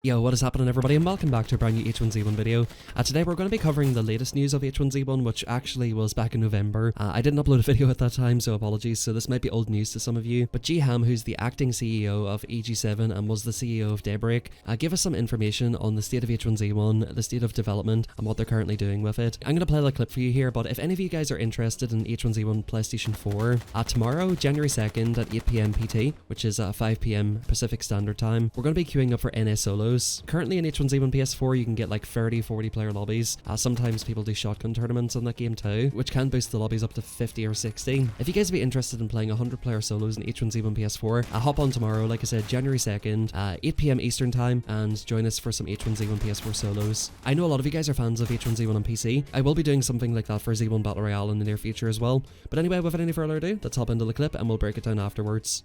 Yo, what is happening everybody, and welcome back to a brand new H1Z1 video. Today we're going to be covering the latest news of H1Z1, which actually was back in November. I didn't upload a video at that time, so apologies, so this might be old news to some of you. But G-Ham, who's the acting CEO of EG7 and was the CEO of Daybreak, gave us some information on the state of H1Z1, the state of development, and what they're currently doing with it. I'm going to play the clip for you here, but if any of you guys are interested in H1Z1 PlayStation 4, tomorrow, January 2nd at 8 PM PT, which is 5 PM Pacific Standard Time, we're going to be queuing up for NS Solos. Currently in H1Z1 PS4 you can get like 30-40 player lobbies. Sometimes people do shotgun tournaments on that game too, which can boost the lobbies up to 50 or 60. If you guys would be interested in playing 100 player solos in H1Z1 PS4, hop on tomorrow, like I said, January 2nd, 8 PM Eastern Time, and join us for some H1Z1 PS4 solos. I know a lot of you guys are fans of H1Z1 on PC. I will be doing something like that for Z1 Battle Royale in the near future as well. But anyway, without any further ado, let's hop into the clip and we'll break it down afterwards.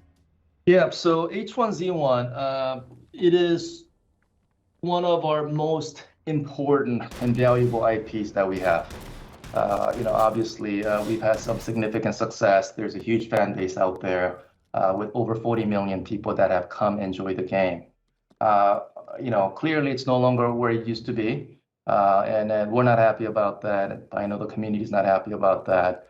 Yeah, so H1Z1, it is one of our most important and valuable IPs that we have. Obviously, we've had some significant success. There's a huge fan base out there with over 40 million people that have come enjoy the game. Clearly it's no longer where it used to be, and we're not happy about that. I know the community is not happy about that.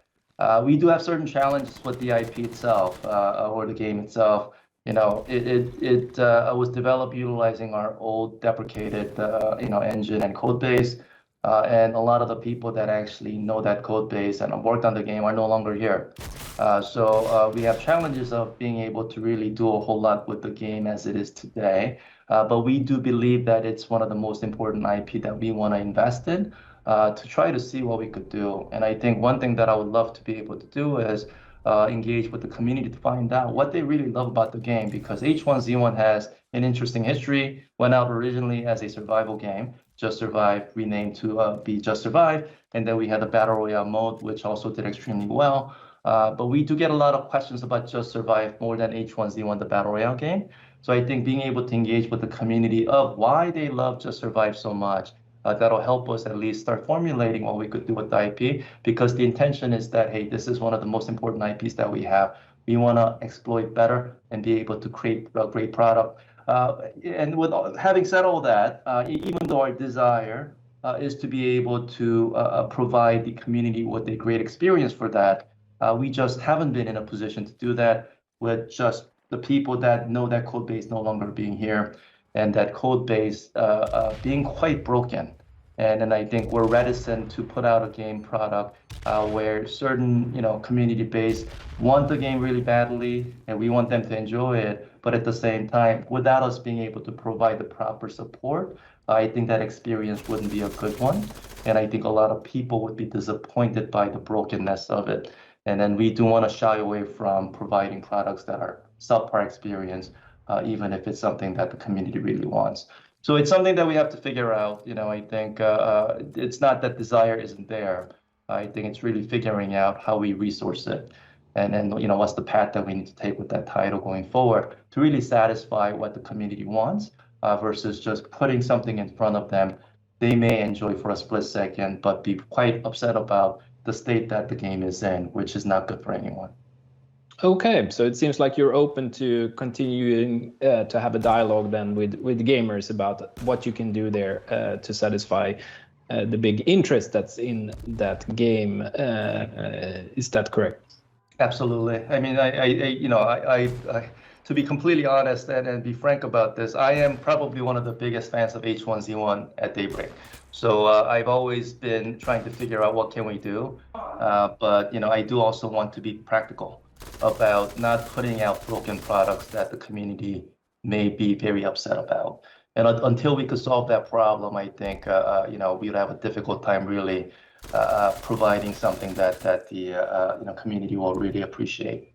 We do have certain challenges with the IP itself, or the game itself. It was developed utilizing our old deprecated, engine and code base, and a lot of the people that actually know that code base and have worked on the game are no longer here. So we have challenges of being able to really do a whole lot with the game as it is today. But we do believe that it's one of the most important IP that we want to invest in to try to see what we could do. And I think one thing that I would love to be able to do is engage with the community to find out what they really love about the game, because H1Z1 has an interesting history. Went out originally as a survival game, Just Survive, renamed to be Just Survive, and then we had the Battle Royale mode, which also did extremely well. But we do get a lot of questions about Just Survive more than H1Z1, the Battle Royale game. So I think being able to engage with the community of why they love Just Survive so much, that'll help us at least start formulating what we could do with the IP, because the intention is that, hey, this is one of the most important IPs that we have. We want to exploit better and be able to create a great product. And with having said all that, even though our desire is to be able to provide the community with a great experience for that, we just haven't been in a position to do that with just the people that know that code base no longer being here, and that code base being quite broken. And I think we're reticent to put out a game product where certain community base want the game really badly, and we want them to enjoy it, but at the same time, without us being able to provide the proper support, I think that experience wouldn't be a good one. And I think a lot of people would be disappointed by the brokenness of it. And then we do want to shy away from providing products that are subpar experience, even if it's something that the community really wants. So it's something that we have to figure out. I think it's not that desire isn't there. I think it's really figuring out how we resource it, and then what's the path that we need to take with that title going forward to really satisfy what the community wants, versus just putting something in front of them they may enjoy for a split second, but be quite upset about the state that the game is in, which is not good for anyone. Okay, so it seems like you're open to continuing to have a dialogue then with gamers about what you can do there to satisfy the big interest that's in that game. Is that correct? Absolutely. I mean, to be completely honest and be frank about this, I am probably one of the biggest fans of H1Z1 at Daybreak. So I've always been trying to figure out what can we do, but I do also want to be practical about not putting out broken products that the community may be very upset about. And until we could solve that problem, I think we would have a difficult time really providing something that the community will really appreciate.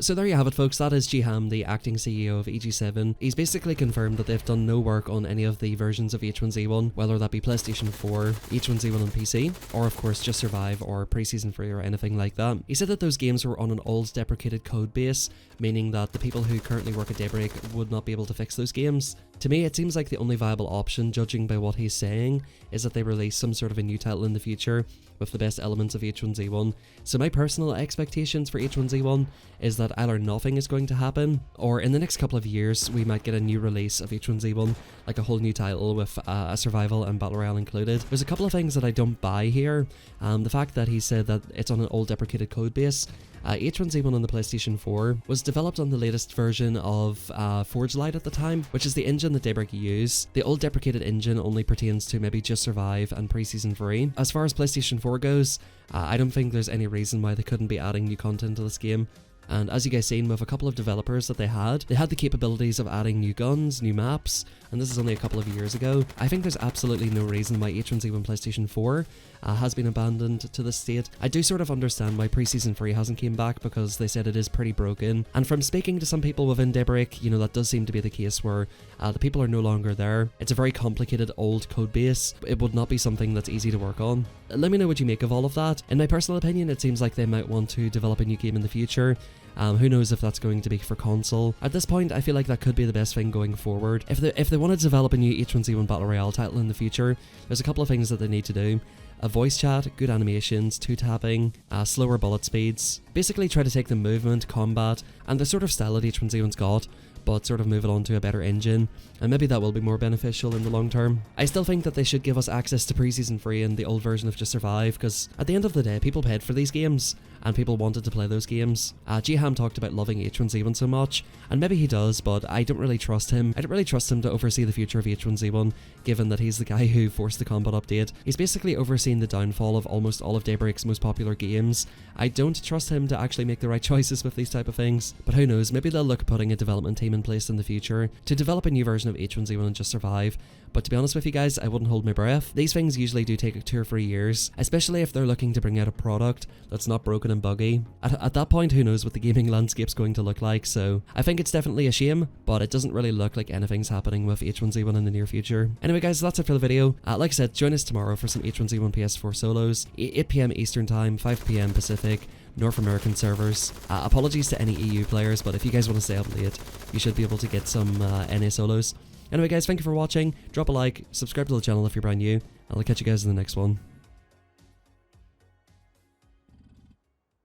So there you have it folks, that is G-Ham, the acting CEO of EG7. He's basically confirmed that they've done no work on any of the versions of H1Z1, whether that be PlayStation 4, H1Z1 on PC, or of course Just Survive or Pre-Season 3 or anything like that. He said that those games were on an old deprecated code base, meaning that the people who currently work at Daybreak would not be able to fix those games. To me, it seems like the only viable option, judging by what he's saying, is that they release some sort of a new title in the future with the best elements of H1Z1. So my personal expectations for H1Z1 is is that either nothing is going to happen, or in the next couple of years we might get a new release of H1Z1, like a whole new title with a survival and battle royale included. There's a couple of things that I don't buy here. The fact that he said that it's on an old deprecated code base. H1Z1 on the PlayStation 4 was developed on the latest version of Forge Lite at the time, which is the engine that Daybreak use. The old deprecated engine only pertains to maybe Just Survive and Pre-Season 3. As far as PlayStation 4 goes, I don't think there's any reason why they couldn't be adding new content to this game. And as you guys seen with a couple of developers that they had the capabilities of adding new guns, new maps, and this is only a couple of years ago. I think there's absolutely no reason why H1Z1 PlayStation 4 has been abandoned to this state. I do sort of understand why Pre-Season 3 hasn't came back, because they said it is pretty broken. And from speaking to some people within Daybreak, you know, that does seem to be the case where the people are no longer there. It's a very complicated old code base. It would not be something that's easy to work on. Let me know what you make of all of that. In my personal opinion, it seems like they might want to develop a new game in the future. Who knows if that's going to be for console. At this point, I feel like that could be the best thing going forward. If they want to develop a new H1Z1 Battle Royale title in the future, there's a couple of things that they need to do. A voice chat, good animations, 2-tapping, slower bullet speeds. Basically try to take the movement, combat, and the sort of style that H1Z1's got, but sort of move it on to a better engine, and maybe that will be more beneficial in the long term. I still think that they should give us access to Pre-Season 3 and the old version of Just Survive, because at the end of the day, people paid for these games, and people wanted to play those games. G-Ham talked about loving H1Z1 so much, and maybe he does, but I don't really trust him. I don't really trust him to oversee the future of H1Z1, given that he's the guy who forced the combat update. He's basically overseen the downfall of almost all of Daybreak's most popular games. I don't trust him to actually make the right choices with these type of things, but who knows, maybe they'll look at putting a development team in place in the future to develop a new version of H1Z1 and Just Survive. But to be honest with you guys, I wouldn't hold my breath. These things usually do take 2 or 3 years, especially if they're looking to bring out a product that's not broken and buggy. At that point, who knows what the gaming landscape's going to look like, so I think it's definitely a shame, but it doesn't really look like anything's happening with H1Z1 in the near future. Anyway guys, that's it for the video. Like I said, join us tomorrow for some H1Z1 PS4 solos, 8 PM Eastern Time, 5 PM Pacific, North American servers. Apologies to any EU players, but if you guys want to stay up late, you should be able to get some NA solos. Anyway guys, thank you for watching, drop a like, subscribe to the channel if you're brand new, and I'll catch you guys in the next one.